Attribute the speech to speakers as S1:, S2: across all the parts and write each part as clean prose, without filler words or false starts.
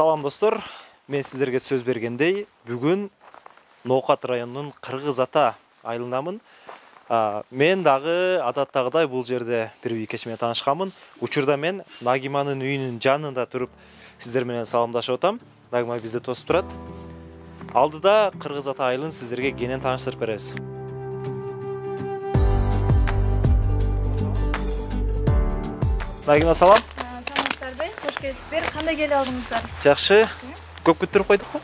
S1: Салам достор, мен сіздерге сөз бергендей, бүгін Ноқат районының Қырғыз Ата айылындамын. Мен дағы адаттағыдай бұл жерде бір кешімен танышқанмын. Учурда мен Нагиманың үйінің жанында тұрып сіздерменен саламдашып отам. Нагима бізді тосып тұрады. Алдыда Қырғыз Ата айылын сіздерге кенен таныштырып береміз. Нагима, салам.
S2: Саламатсыздар бе? Қош келіпсіздер. Қандай келіп алдыңыздар?
S1: Жақсы. Көп күттіріп қойдық па?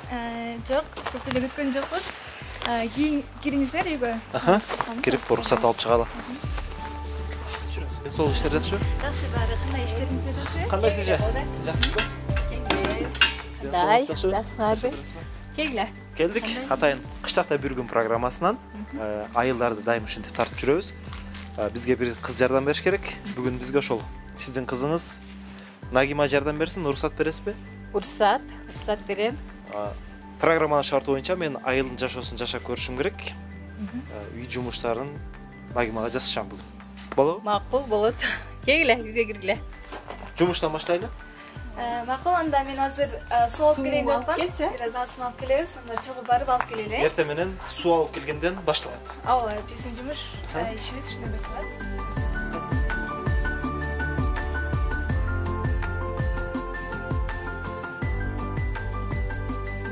S2: Жоқ, көп деле күткен жоқпыз. Кіріңіздер үйге.
S1: Кіріп, рұқсат алып шығалы. Сол іштер жақсы ба?
S2: Жақсы бары. Қандай іштеріңіздер жақсы?
S1: Қандай сіз жа? Жақсы ба?
S2: Жақсы бе? Келгілі.
S1: Келдік. Атайын қыштақта бір күн программасынан айылдарды дайым үшін деп тартып жүрөбүз. Бізге бір қыз жардам беріш керек. Бүгін бізге ошол сіздің қызыңыз Нагима жардам берсін, рұқсат бересіз бе?
S3: Рұқсат берем.
S1: Программаның шарты бойынша мен айылдың жашосын жашап көрішім керек. Үй жұмыштарын Нагимаға жасашам бүгін. Болу?
S3: Мақұл болады. Келгіле, үйге кіргіле.
S1: Жұмыштан баштайлы?
S2: Мақұл, анда мен азыр су алып келейін деп отқам. Біраз асын алып келеміз, анда чоғы барып алып келелі.
S1: Ертеменен су алып келгенден башталады.
S2: Ау, біздің жұмыс ішіміз үшінен басталады.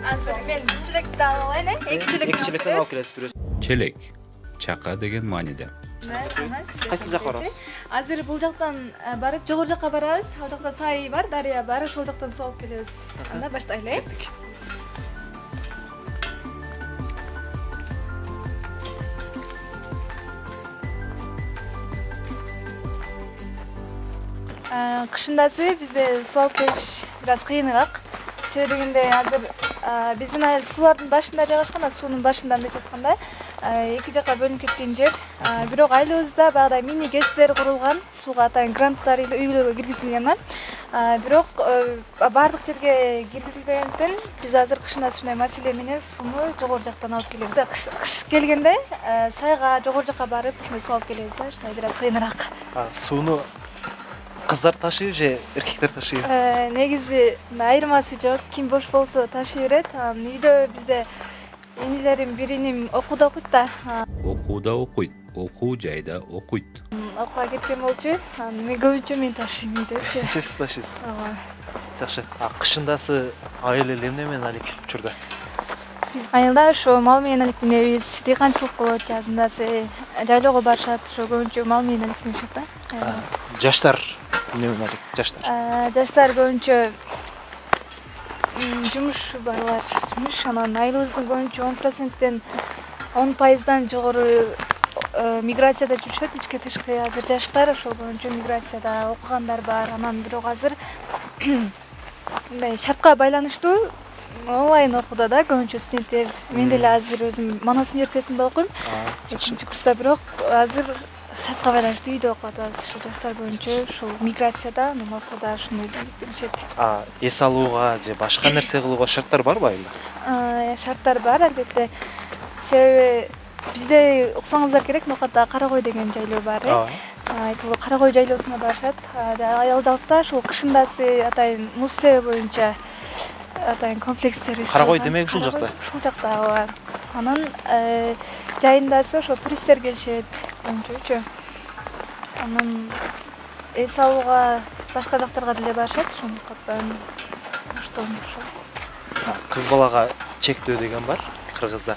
S2: Азыр мен чилекти алайын, эки чилекти алып келесиз.
S4: Челек, чака деген мааниде.
S1: Кайсы жакка барабыз?
S2: Азыр бул жактан барып жогору жакка барабыз. Ал жакта сай бар, дарыя бар, ошол жактан суу алып келебиз. Анда баштайлы.
S1: Кеттик.
S2: Кышындасы бизде суу алып келиш бир аз кыйыныраак. Себебинде азыр биздин айыл суулардын башында жайгашкан, суунун башында мындай жатканда эки жакка бөлүнүп кеткен жер. Бирок айылыбызда баягыдай мини гэстер курулган, сууга атайын гранттар үйлөргө киргизилген. Бирок баардык жерге киргизилбегендиктен биз азыр кышындасы ушундай маселе менен сууну жогору жактан алып келебиз. Кыш келгенде сайга жогору жакка барып ушундай суу алып келебиз да, ушундай бир аз кыйыныраак.
S1: Сууну кыздар ташый же эркектер ташый?
S2: Негизи айырмасы жок. Ким бош болсо ташый берет. Үйдө бизде энилерим бириним окууда окуйт да.
S4: Окууда окуйт, окуу жайда окуйт.
S2: Окууга кеткен болчу. Мен көбүнчө мен ташыйм үйдөчү.
S1: Сиз ташыйсыз. Жакшы. Кышындасы айыл эл эмне менен алек учурда?
S2: Биз айылда ошо мал менен алектенебиз. Дыйканчылык болот, жазындасы жайлоого барышат. Ошо көбүнчө мал менен алектенишет да.
S1: Жаштар эмне менен алек? Жаштар.
S2: Жаштар көбүнчө жумуш барлар, жумуш. Анан айылыбыздын көбүнчө 10%-тен 10%дан жогору миграцияда жүрүшөт, ичке тышкы. Азыр жаштар ошол көбүнчө миграцияда, окугандар бар. Анан бирок азыр мындай шартка байланыштуу онлайн окууда да көбүнчө студенттер. Мен деле азыр өзүм Манас университетинде окуйм. 3-курста, бирок азыр шартка байланыштуу үйдө окуп атабыз. Ушул жаштар көбүнчө ушул миграцияда, окууда ушундай беришет.
S1: Эс алууга же башка нерсе кылууга шарттар барбы айылда?
S2: Шарттар бар, албетте. Себеби бизде уксаңыздар керек, Нокатта Карагой деген жайлоо бар. Айтылуу Карагой жайлоосуна барышат. Ал жакта ушул кышындасы атайын муз себе боюнча атайын комплекстер иштелген.
S1: Карагой демек ушул жакта?
S2: Ушул жакта, ооба. Анан жайындасы ошо туристтер келишет көбүнчөчү. Анан эс алууга башка жактарга деле барышат, ошондуктан ошол.
S1: Кыз балага чектөө деген бар Кыргызда.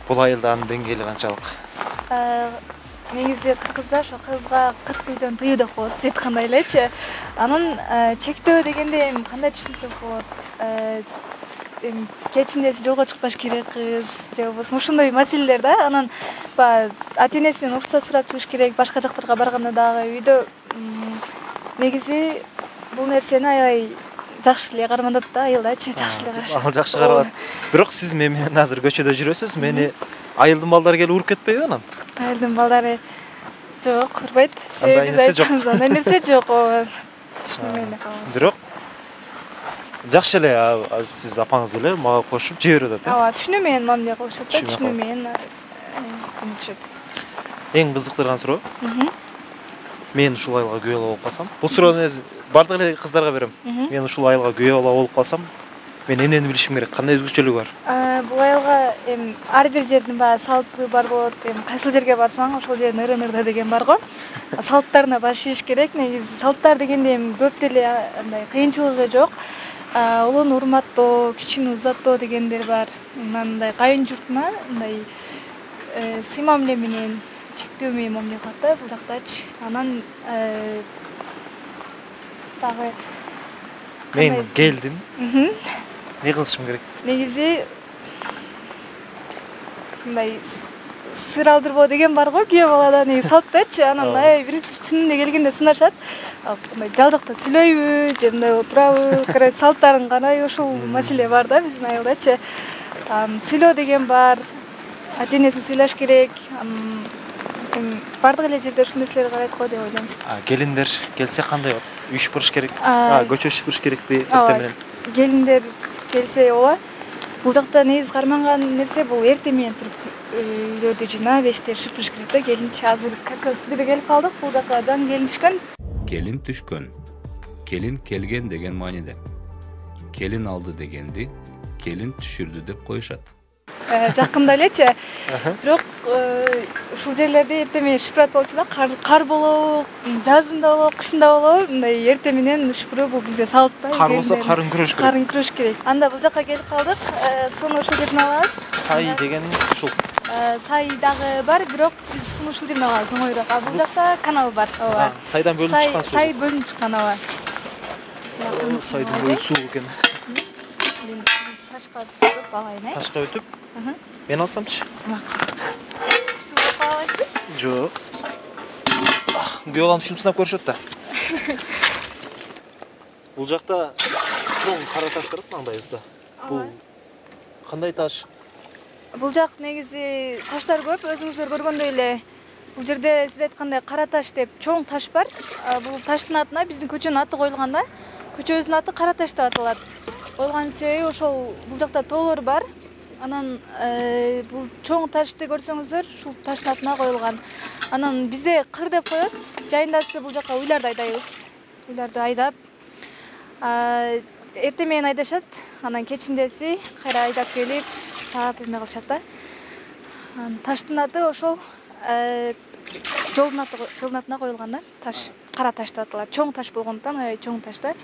S1: Бул айылдын деңгээли канчалык?
S2: Негизи Кыргызда ошо кызга 40 үйдөн тыюу деп коет, сиз айткандай элечи. Анан чектөө дегенде кандай түшүнсөк болот? Кечинде жолго чыкпаш керек кыз, же болбосо ушундай маселелер да. Анан ата-энесинен уруксат сурап чыгыш керек, башка жактарга барганда дагы үйдө негизи бул нерсени аябай жакшы эле кармандат да айылдачы, жакшы эле карашат.
S1: Ал жакшы каралат. Бирок сиз менен азыр көчөдө жүрөсүз, мени айылдын балдары келип уруп кетпейби анан?
S2: Айылдын балдары жок, урбайт. Себеби биз айтканбыз, андай нерсе жок. Түшүнбөй эле калам.
S1: Бирок жакшы эле сиз апаңыз эле мага кошуп жиберип атат.
S2: Ооба, түшүнүү менен мамиле кылышат да, түшүнүү менен жөнөтүшөт.
S1: Эң кызыктырган суроо. Мен ушул айылга күйөө болуп калсам. Бул суроону бардык эле кыздарга берем. Мен ушул айылга күйөө болуп калсам, Мен эмнени билишим керек? Кандай өзгөчөлүгү бар?
S2: Бул айылга ар бир жердин баягы салты бар болот. Кайсыл жерге барсаң ошол жердин ыры-ырда деген бар го. Салттарына баш ийиш керек. Негизи салттар дегенде көп деле андай кыйынчылыгы жок. Улууну урматтоо, кичүүнү узаттоо дегендер бар. Мындай кайын журтуна мындай сыймамиле менен чектөө менен мамиле кылат да бул жактачы. Анан дагы
S1: Мен келдим. Не кылышым керек?
S2: негизи мындай сыр алдырбоо деген бар го күйөө балада негизи салттачы. Анан биринчи чынында келгенде сынашат. Мындай жалжакта сүйлөйбү же мындай отурабы, короче салттарын карай ушул маселе бар да биздин айылдачы. Сүйлөө деген бар. Ата-энесин сүйлөш керек. Бардык эле жерде ушул нерселерди карайт го деп ойлойм.
S1: Келиндер келсе кандай болот? Үй шыпырыш керек. Көчө шыпырыш керекпи эртең менен?
S2: Келиндер келсе ооба. Бул жакта негизи карманган нерсе бул эртең менен туруп үйлөрдү жыйнап, эшиктери шыпырыш керек да. Келинчи азыр сиздерге келип калдык. Бул жака жаңы келин түшкөн.
S4: Келин түшкөн. Келин келген деген мааниде. Келин алды дегенди келин түшүрдү деп коюшат.
S2: Жакында элечи. Бирок ушул жерлерде эртең менен шыпырат болчу да. Кар болобу, жазында болобу, кышында болобу, мындай эртең менен шыпыруу бул бизде салт да.
S1: Кар болсо карын күрөш керек.
S2: Карын күрөш керек. Анда бул жака келип калдык. Сууну ушул жерден алабыз.
S1: Сай дегениңиз ушул.
S2: Сай дагы бар, бирок биз сууну ушул жерден алабыз оңойрок. Бул жакта канал бар. Ооба.
S1: Сайдан бөлүнүп чыккан суу.
S2: Сай бөлүнүп чыккан ооба.
S1: Сайдын бою суу экен.
S2: Ташка өтүп алайын,
S1: Ташка өтүп? Мен алсамчы?
S2: Макул. Суу калабайсызбы?
S1: Жок. Күйөө баланы ушинтип сынап көрүшөт да. Бул жакта чоң кара таш турат маңдайыбызда. Бул кандай таш?
S2: Бул жак негизи таштар көп, өзүңүздөр көргөндөй эле. Бул жерде сиз айткандай кара таш деп чоң таш бар. Бул таштын атына биздин көчөнүн аты коюлган да. Көчөбүздүн аты Кара таш деп аталат. Койган себеби ошол бул жакта тоолор бар. Анан бул чоң ташты көрсөңүздөр, ушул таштын атына коюлган. Анан бизде кыр деп коет. Жайындасы бул жака уйларды айдайбыз. Уйларды айдап, эртең менен айдашат. Анан кечиндеси кайра айдап келип, саап эме кылышат да. Таштын аты ошол жолдун атына коюлган да. Таш, кара таш деп аталат. Чоң таш болгондуктан аябай чоң таш да.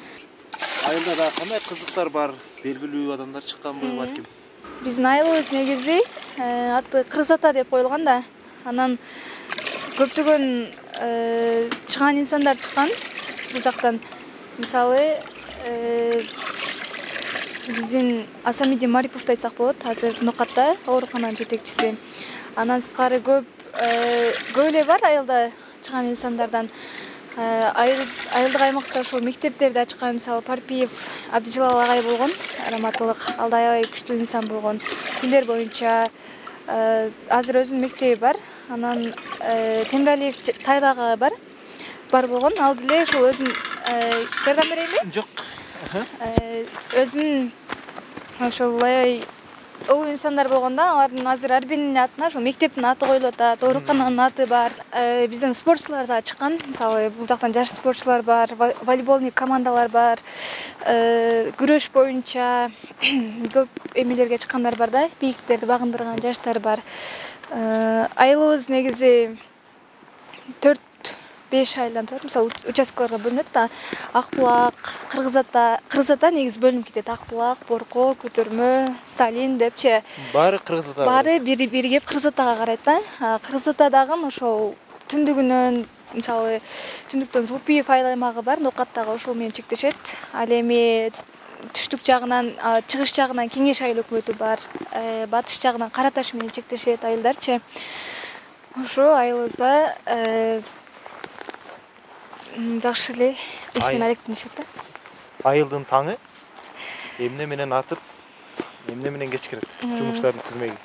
S1: Айылда да кандай кызыктар бар? Белгилүү адамдар чыкканбы, балким?
S2: Биздин айылыбыз негизи аты Кыргызата деп коюлган да. Анан көптөгөн чыган инсандар чыккан бул жактан. Мисалы, биздин Асамидин Мариповду айтсак болот. Азыр Нокатта оорукананын жетекчиси. Андан сырткары көп эле бар айылда чыган инсандардан. Айылдык аймакта ошол мектептерди ачкан, мисалы Парпиев Абдыжалал агай болгон, раматылык, ал аябай күчтүү инсан болгон. Тилдер боюнча азыр өзүнүн мектеби бар. Анан Темиралиев Тайлагы бар болгон. Ал деле ошол өзүн жардам берейинби?
S1: Жок.
S2: Өзүн ошол аябай улуу инсандар болгондо, алардын азыр ар биринин атына ошол мектептин аты коюлуп атат, оорукананын аты бар. Биздин спортчулар да чыккан. Мисалы, бул жактан жаш спортчулар бар, волейболный командалар бар, күрөш боюнча көп эмелерге чыккандар бар да, бийиктерди багындырган жаштар бар. Айылыбыз негизи 4-5 айылдан турат. Мисалы, участкаларга бөлүнөт да. Акбулак, Кыргызата негизи бөлүнүп кетет. Акбулак, Борко, Көтөрмө, Сталин депчи.
S1: Баары Кыргызата.
S2: Баары биригип Кыргызатага карайт да. Кыргызатадагы ошол түндүгүнөн, мисалы, түндүктөн Зулпиев айыл аймагы бар, Нокаттагы ошол менен чектешет. Ал эми түштүк жагынан, чыгыш жагынан Кеңеш айыл өкмөтү бар. Батыш жагынан Кара таш менен чектешет айылдарчы. Ошо айылыбызда жакшы эле иш менен алектенишет да.
S1: Айылдын таңы эмне менен атып, эмне менен кечкирет? Жумуштардын тизмеги.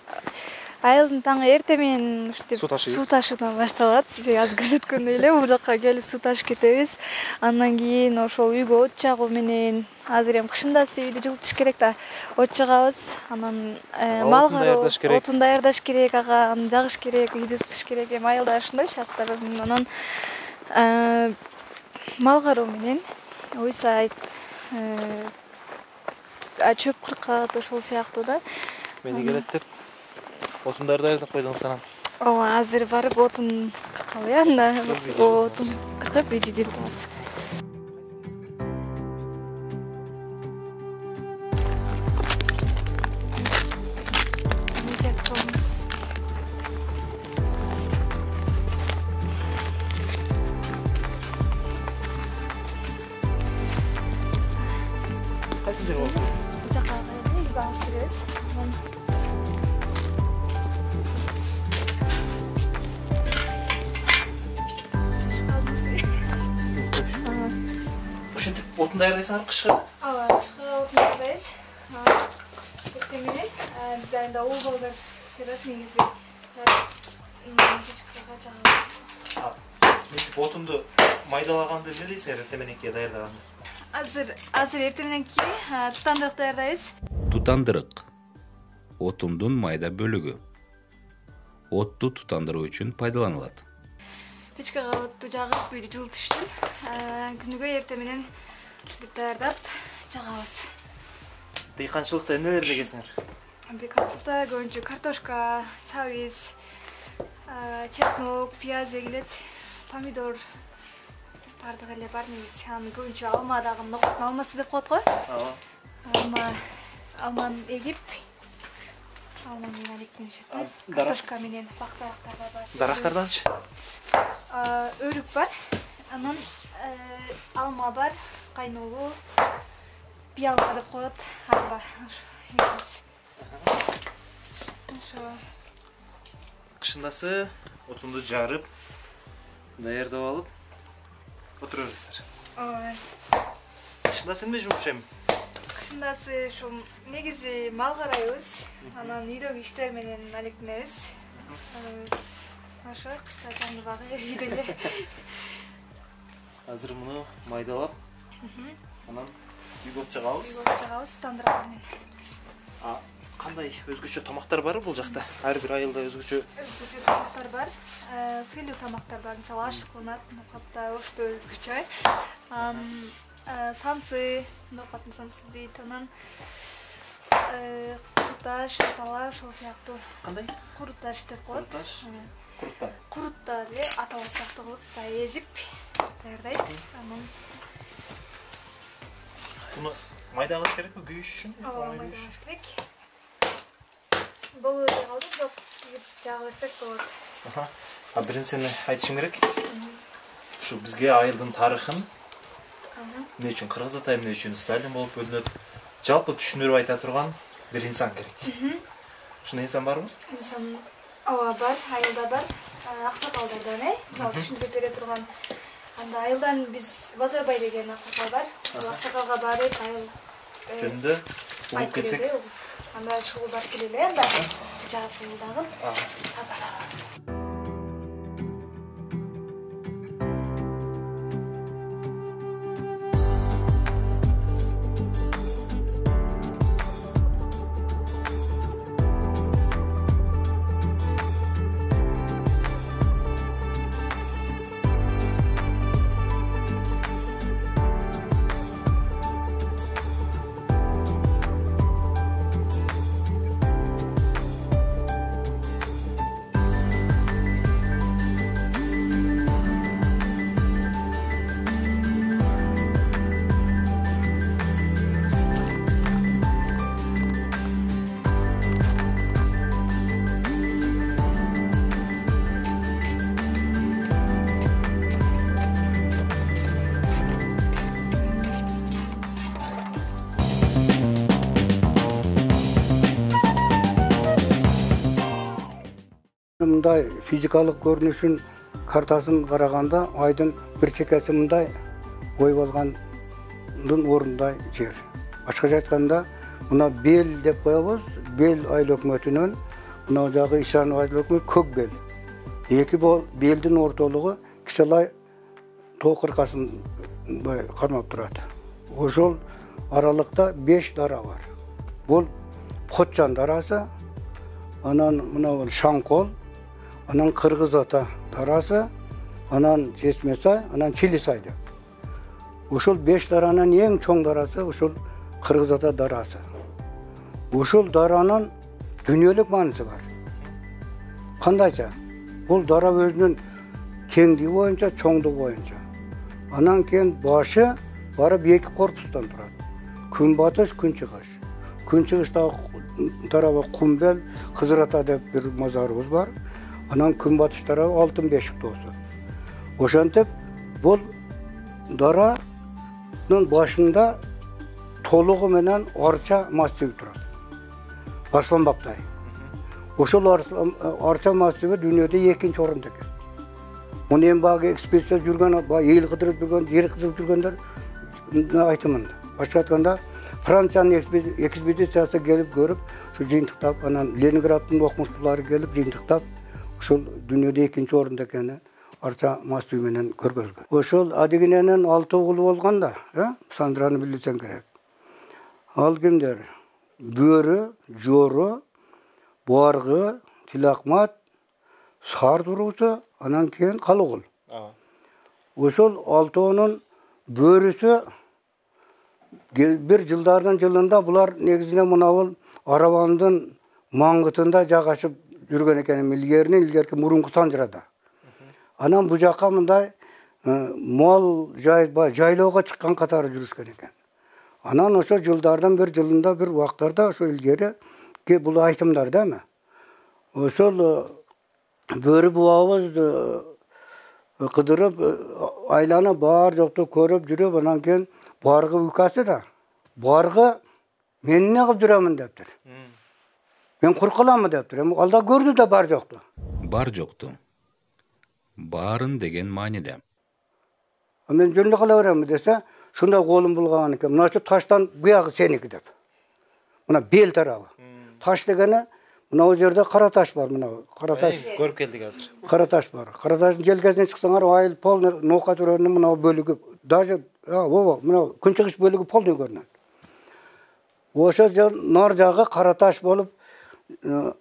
S2: Айылдын таңы эртең менен суу ташуудан башталат. Сиз азыр көрсөткөндөй эле бул жакка келип суу ташып кетебиз. Андан кийин ошол үйгө от жагуу менен, азыр эми кышында үйдү жылытыш керек да, от жагабыз. Анан мал кароо, отун даярдаш керек, ага, аны жагыш керек, үйдү ысытыш керек. Эми айылда ушундай шарттар. Анан мал кароо менен уй сайт чөп кыркат ошол сыяктуу да.
S1: Мени келет деп отундарды даярдап койдуңуз анан.
S2: Ооба, азыр барып отун кыркалы, анда отун кыркып видео делип коебуз.
S1: Кайсы жер болду?
S2: Бул жака барып жүрөбүз.
S1: Ушинтип отун даярдайсыңар кышка?
S2: Ооба, кышка отун даярдайбыз. Эртең менен бизде анда уул балдар жүрөт негизи. Кычкырга чагабыз.
S1: Мынтип отунду майдалаганды эмне дейсиңер эртең мененки даярдаганды?
S2: Азыр эртең мененки тутандырык даярдайбыз.
S4: Тутандырык отундун майда бөлүгү. Отту тутандыруу үчүн пайдаланылат.
S2: Печкага отту жагып, үйдү жылытыш үчүн күнүгө эртең менен ушинтип даярдап чагабыз.
S1: Дыйканчылыкта эмнелерди эгесиңер?
S2: Дыйканчылыкта көбүнчө картошка, сабиз, чеснок, пияз эгилет, помидор бардыгы эле бар негизи. Аны көбүнчө алма дагы нокоттун алмасы деп коет го.
S1: Ооба.
S2: Алманы эгип, алма менен алектенишет. Картошка менен бактарактар бар.
S1: Дарактарданчы?
S2: Өрүк бар, анан алма бар, кайнолуу, биялма деп коет, арба. Ошо.
S1: Кышындасы отунду жарып, даярдап алып отура бересиздер.
S2: Ооба.
S1: Кышындасы эмне жумуш эми?
S2: Кышындасы ошо негизи мал карайбыз, анан үйдөгү иштер менен алектенебиз. Ошо кышта жаңы багы үйдө эле.
S1: Азыр муну майдалап, анан үйгө алып чыгабыз.
S2: Үйгө алып чыгабыз тандырак менен.
S1: Кандай өзгөчө тамактар барбы бул жакта? Ар бир айылда өзгөчө
S2: тамактар бар. Сыйлуу тамактар бар. Мисалы ашык кылынат, нокатта ошто өзгөчө. Самсы, нокаттын самсы дейт. Анан куруташ, атала ошол сыяктуу.
S1: кандай?
S2: Куруташ деп коет.
S1: Курутта.
S2: Курутта эле атала сыяктуу кылып эзип даярдайт. Анан
S1: Буну майдагыш керекпи күйүш үчүн?
S2: ооба, майдагыш керек. Болуу эле калды, бирок жага берсек болот.
S1: Бир нерсени айтышым керек. Ушу бизге айылдын тарыхын эмне үчүн Кыргыз Ата, эмне үчүн Сталин болуп бөлүнөт, жалпы түшүндүрүп айта турган бир инсан керек. Ушундай инсан барбы?
S2: Инсан ооба бар, айылда бар. Аксакалдардан, мисалы түшүндүрүп бере турган. Анда айылдан биз Базарбай деген аксакал бар. Ошол аксакалга барып, айыл
S1: жөнүндө угуп кетсек.
S2: Анда ушул барып келели, анда жаап дагы.
S5: Мындай физикалык көрүнүшүн картасын караганда айдын бир чекеси мындай ой болгондун орундай жер. Башкача айтканда, мына бел деп коебуз, бел айыл өкмөтүнөн, мына жагы Ишанов айыл өкмөт көк бел. Эки белдин ортолугу кичилай тоо кыркасын кармап турат. Ошол аралыкта 5 дара бар. Бул Котчан дарасы, анан мына Шаңкол, анан Кыргыз Ата дарасы, анан Чесмесай, анан Чилисай деп. Ошол 5 даранын эң чоң дарасы ошол Kırgız Ata darası. Uşul daranın dünyelük manisi var. Kandayça? Bu dara özünün kendiği boyunca, çoğunluğu boyunca. Anan keyin başı barıp 2 korpustan turadi. Gün batış, gün çıkış. Gün çıkışta tarafı Kumbel, Kızır Ata dep bir mazarımız var. Anan gün batış tarafı Altın Beşik Dostu. Oşantip bu daranın başında toluğu menen arça massivi turadi. Arslanbaqtay. Oşul arça massivi dünyada 2-nji orunda ekan. Onu en bağı ekspedisiya жүрген, ел қыдырып жүрген, жер қыдырып жүргендер айтымын. Başka aytқанда, Францияның экспедициясы келіп көріп, şu жиынтықтап, анан Ленинградтың оқымыштылары келіп жиынтықтап, ошол дүниеде 2-нji орында экени арча массиви менен көргөзгөн. Ошол Адигененин 6 уулу болгон да, Сандраны билсең керек. Ал кимдер? Бөрі, Жору, Буаргы, Тилакмат, Сар туруусу, анан кийин Калыгул. Ошол 6-нын бөрүсү bir жылдардын булар негизинен мынабул Арабандын маңгытында жагашып жүргөн экен, илгерки мурунку Санжырада. Анан бу жакка мындай мол жайлоого чыккан катары жүрүшкөн экен. Анан ошо жылдардын bir жылында bir убактарда ошо илгери бул айтымдар да эми. Ошол бөрү буабыз кыдырып, айланы бар жокту көрүп жүрүп, анан кийин Баргы укасы да. Баргы мен эмне кылып жүрөмүн дептир. Мен куркуламмы дептир. Эми алда көрдү да бар жокту.
S4: Бар жокту. Барын деген мааниде.
S5: Мен жөнүндө кала беремби десе, шундай колум булган экен. Мына şu таштан буягы сеники деп. Мына бел тарабы. Таш дегени мына жерде кара таш бар, мына кара таш.
S1: Көрүп келдик азыр.
S5: Кара таш бар. Кара таштын желкесине чыксаңар, айыл полный нока төрөнүн мына бөлүгү даже мына күнчүгүш бөлүгү полный көрүнөт. Ошо нар жагы кара таш болуп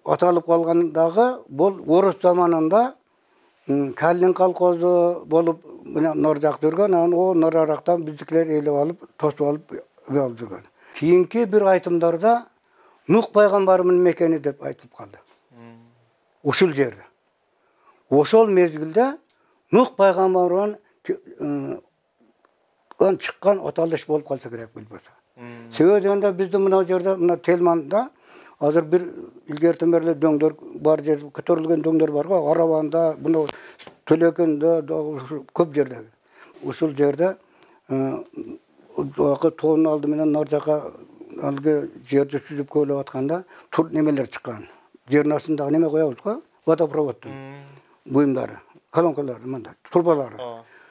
S5: аталып калгандагы бул орус заманында Калин колхозу болуп нар жак жүргөн, анан о нар арактан биздикилер элеп алып, тосуп алып жүргөн. Кийинки bir айтымдарда Nuh пайгамбарымын мекени деп айтылып калды. Ушул жерде. Ошол мезгилде Nuh пайгамбарынын чыккан аталыш болуп калса керек билбесе. Себеби дегенде биздин мына жерде, мына Телманда азыр bir илгертен бери дөңдөр бар жер, көтөрүлгөн дөңдөр бар го, Арабанда, мына Төлекенде, көп жерде. Ушул жерде тоонун алды менен нар жака алгы жерди сүзүп көйлөп атканда тур немелер чыккан. Жердин астындагы неме коебуз го? Водопроводдун буюмдары, колонкалары, мындай турбалары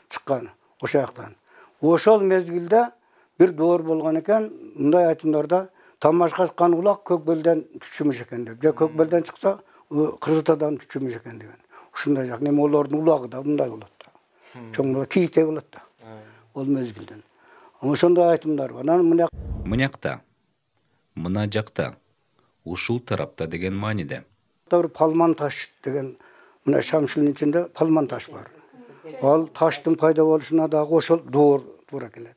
S5: чыккан ошол жактан. Ошол мезгилде bir door болгон экен, мындай айтымдарда тамашка чыккан улак Көкбелден түшүмүш экен деп. Же Көкбелден чыкса Кыргызстадан түшүмүш экен деген. Ушундай жак неме олордун улагы да мындай болот да. Чоң кийте болот да. Ол мезгилден. Ошондой айтымдар бар. Анан
S4: Мынякта, мына жакта, ушул тарапта деген мааниде.
S5: Bir palman taş деген мына Шамшилдин ичинде palman taş бар. Ал таштын пайда болушуна дагы ошол door туура келет.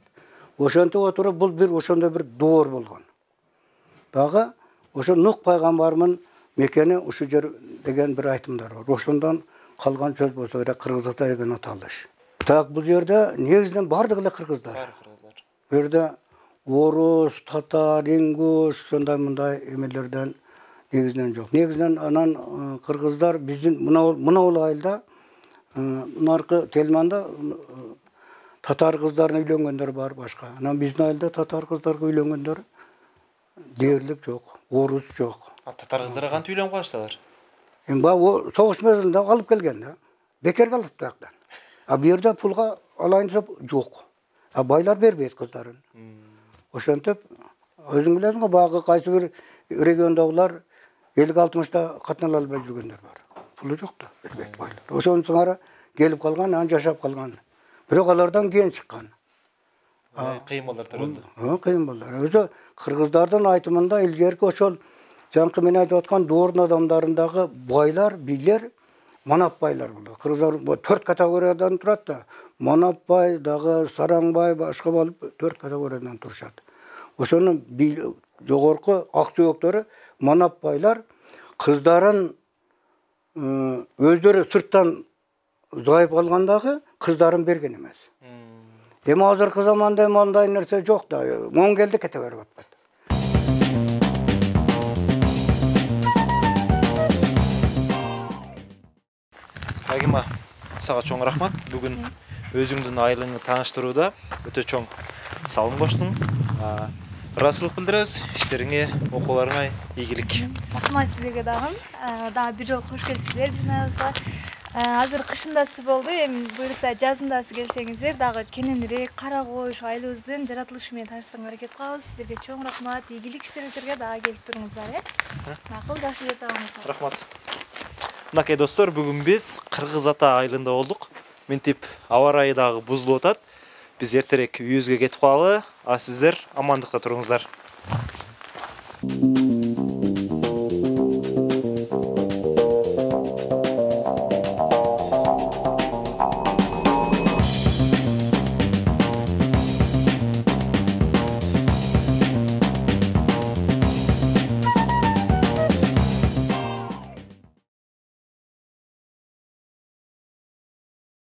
S5: Ошентип отуруп бул bir ошондой bir door болгон. Дагы ошо Nuh пайгамбарымын мекени ушу жер деген bir айтымдар бар. Ошондон калган сөз болсо керек Кыргыз Ата деген аталыш. Так бул жерде негизинен бардыгы эле кыргыздар. Бу жерде орус, татар, ингуш, ошондой мындай эмелерден негизинен жок. Негизинен анан кыргыздар биздин мына айылда наркы Телманда татар кыздарына үйлөнгөндөр бар башка. Анан биздин айылда татар кыздарга үйлөнгөндөр дээрлик жок, орус жок.
S1: Татар кыздары кантип үйлөнүп калыштылар?
S5: Эми согуш мезгилинде алып келген да. Бекер калып бияктан. Бу жерде пулга алайын деп жок. Байлар бербейт кыздарын. Ошентип өзүң билесиң го, багы кайсы бир региондогулар 50-60-та катнала албай жүргөндөр бар. Пулу жок да, бербейт байлар. Ошонун соңары келип калган, анан жашап калган. Бирок алардан кийин чыккан.
S1: Кыйын балдар төрөлдү.
S5: Кыйын балдар. Өзү кыргыздардын айтымында илгерки ошол жаңкы мен айтып аткан доордун адамдарындагы байлар, бийлер манап байлар болду. Кыргыздар 4 категориядан турат да. Манап бай, дагы Сараңбай, башка болуп 4 категориядан турушат. ошонун жогорку ак сөөктөрү манап байлар кыздарын өздөрү сырттан зайып калгандагы кыздарын берген эмес. Эми азыркы заманда мындай нерсе жок да, моң келди кете берип атпайт.
S1: Рагима, сага чоң рахмат. Бүгүн өзүңдүн айылыңды тааныштырууда өтө чоң салым коштуң. Ыраазычылык билдиребиз. Иштериңе, окууларыңа ийгилик.
S2: Рахмат сиздерге дагы. Дагы бир жолу кош келипсиздер биздин айылыбызга. Азыр кышындасы болду, эми буюрса жазындасы келсеңиздер дагы кененирээк кара кой ушу айылыбыздын жаратылышы менен тааныштырганга аракет кылабыз. Сиздерге чоң рахмат. Ийгилик иштериңизерге дагы келип туруңуздар, Макул, жакшы эле табыңыздар.
S1: Рахмат. Мынакей достор, бүгүн биз Кыргыз Ата айылында болдук. Мынтип аба ырайы дагы бузулуп атат. Биз эртерээк үйүбүзгө кетип калалы, а сиздер амандыкта туруңуздар.